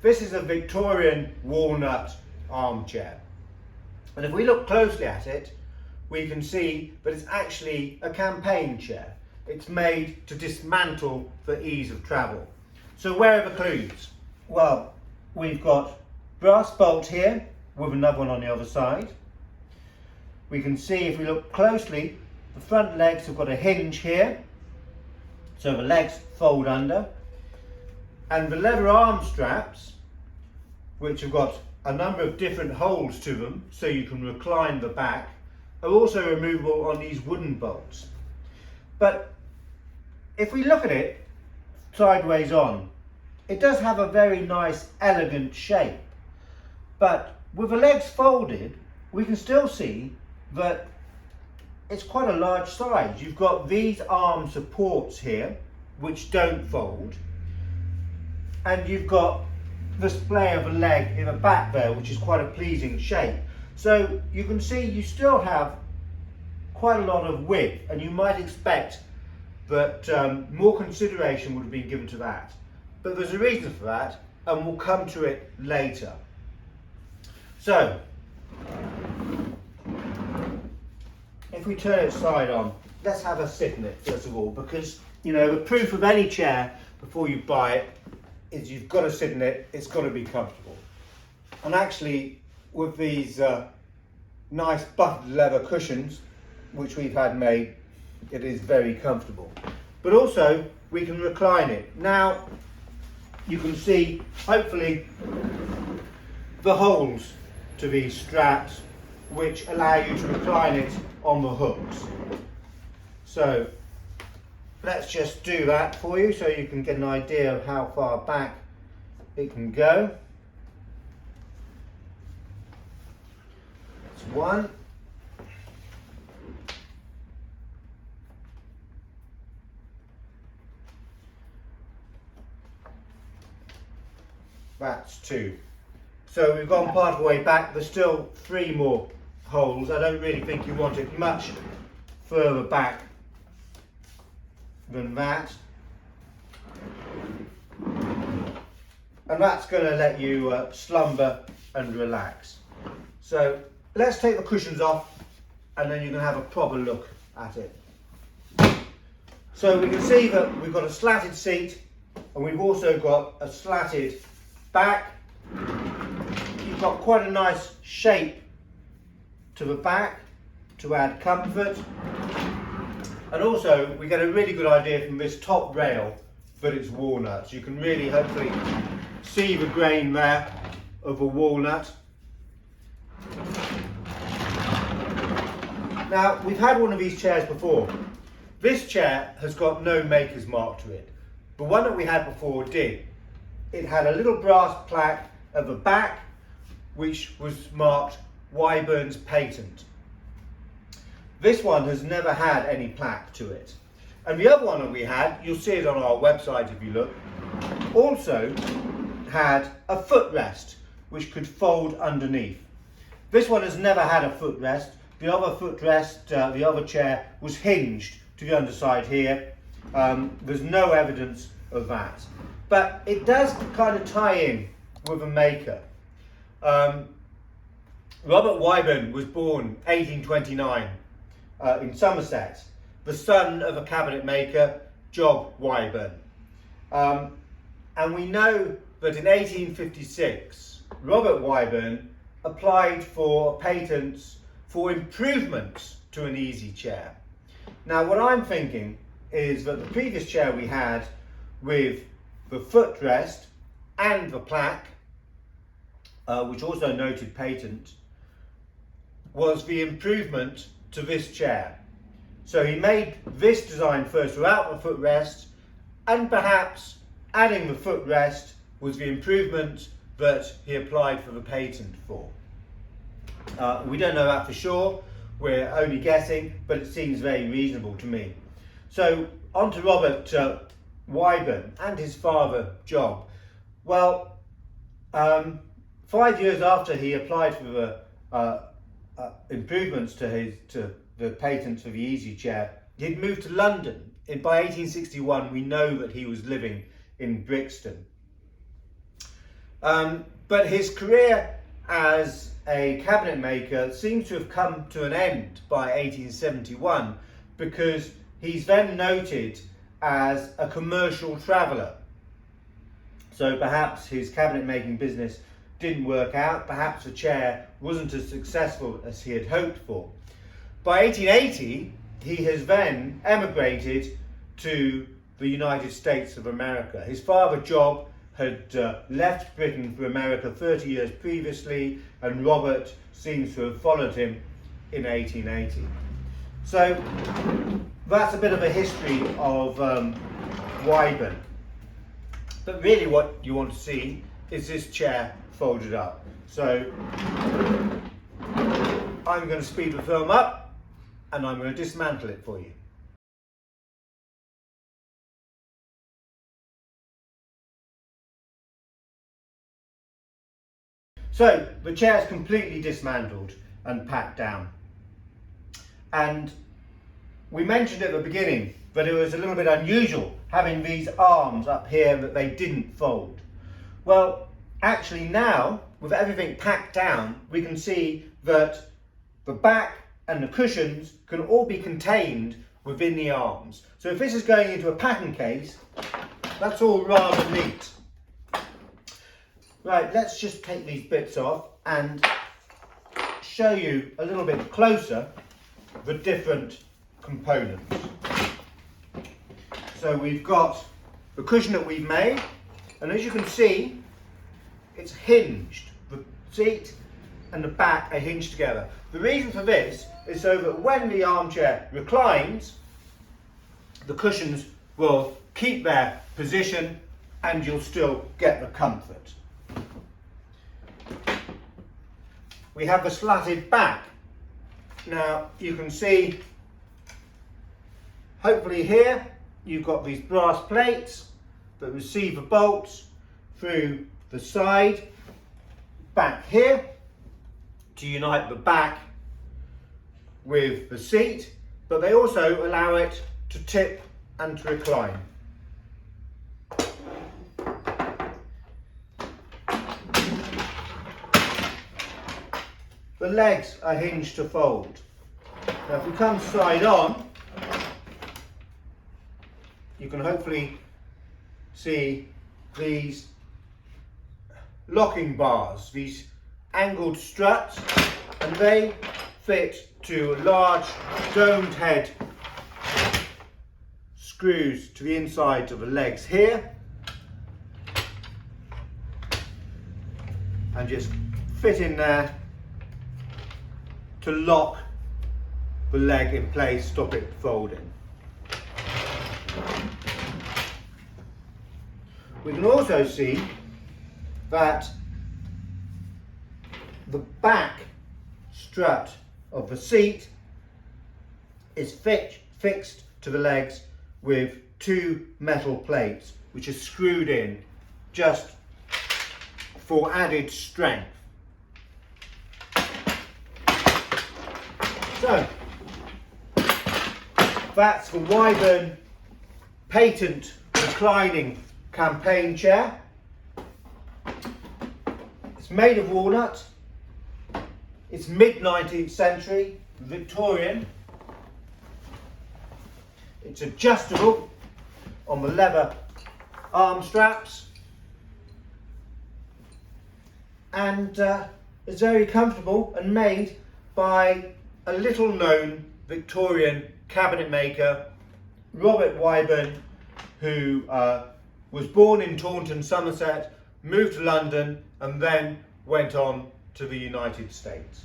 This is a Victorian walnut armchair. And if we look closely at it, we can see that it's actually a campaign chair. It's made to dismantle for ease of travel. So where are the clues? Well, we've got brass bolt here with another one on the other side. We can see, if we look closely, the front legs have got a hinge here, so the legs fold under, and the leather arm straps, which have got a number of different holes to them so you can recline the back, are also removable on these wooden bolts. But if we look at it sideways on, it does have a very nice elegant shape, but with the legs folded we can still see that it's quite a large size. You've got these arm supports here which don't fold, and you've got the splay of a leg in the back there, which is quite a pleasing shape. So you can see you still have quite a lot of width, and you might expect that more consideration would have been given to that. But there's a reason for that, and we'll come to it later. So, if we turn it side on, let's have a sit in it first of all, because you know the proof of any chair before you buy it is you've got to sit in it, it's got to be comfortable. And actually, with these nice buffed leather cushions which we've had made, it is very comfortable. But also we can recline it. Now you can see hopefully the holes to these straps which allow you to recline it on the hooks. So let's just do that for you so you can get an idea of how far back it can go. That's one. That's two. So we've gone part of the way back. There's still three more holes. I don't really think you want it much further back than that. And that's going to let you slumber and relax. So let's take the cushions off and then you can have a proper look at it. So we can see that we've got a slatted seat and we've also got a slatted back. You've got quite a nice shape to the back to add comfort, and also we get a really good idea from this top rail that it's walnut. So you can really hopefully see the grain there of a walnut. Now we've had one of these chairs before. This chair has got no maker's mark to it. The one that we had before did. It had a little brass plaque at the back which was marked Wyburn's patent. This one has never had any plaque to it. And the other one that we had, you'll see it on our website if you look, also had a footrest which could fold underneath. This one has never had a footrest. The other footrest, the other chair, was hinged to the underside here. There's no evidence of that. But it does kind of tie in with a maker. Robert Wyburn was born 1829 in Somerset, the son of a cabinet maker, Job Wyburn. And we know that in 1856, Robert Wyburn applied for patents for improvements to an easy chair. Now what I'm thinking is that the previous chair we had with the footrest and the plaque, which also noted patent, was the improvement to this chair. So he made this design first without the footrest, and perhaps adding the footrest was the improvement that he applied for the patent for. We don't know that for sure, we're only guessing, but it seems very reasonable to me. So on to Robert Wyburn and his father Job. Well, 5 years after he applied for the improvements to the patent for the easy chair, he'd moved to London. And by 1861 we know that he was living in Brixton. But his career as a cabinet maker seems to have come to an end by 1871, because he's then noted as a commercial traveller. So perhaps his cabinet making business didn't work out, perhaps the chair wasn't as successful as he had hoped for. By 1880, he has then emigrated to the United States of America. His father, Job, had left Britain for America 30 years previously, and Robert seems to have followed him in 1880. So that's a bit of a history of Wyburn. But really what you want to see is this chair folded up. So I'm going to speed the film up and I'm going to dismantle it for you. So the chair is completely dismantled and packed down. And we mentioned at the beginning that it was a little bit unusual having these arms up here that they didn't fold. Well, actually now, with everything packed down, we can see that the back and the cushions can all be contained within the arms. So if this is going into a packing case, that's all rather neat. Right, let's just take these bits off and show you a little bit closer the different components. So we've got the cushion that we've made, and as you can see, it's hinged. The seat and the back are hinged together. The reason for this is so that when the armchair reclines, the cushions will keep their position and you'll still get the comfort. We have the slatted back. Now you can see, hopefully here, you've got these brass plates that receive the bolts through the side back here to unite the back with the seat, but they also allow it to tip and to recline. The legs are hinged to fold. Now if we come side on, you can hopefully see these locking bars, these angled struts, and they fit to large domed head screws to the inside of the legs here, and just fit in there to lock the leg in place, stop it folding. We can also see that the back strut of the seat is fixed to the legs with two metal plates which are screwed in just for added strength. So that's the Wyburn patent reclining campaign chair. It's made of walnut. It's mid-19th century, Victorian. It's adjustable on the leather arm straps, and it's very comfortable and made by a little known Victorian cabinet maker, Robert Wyburn, who was born in Taunton, Somerset, moved to London and then went on to the United States.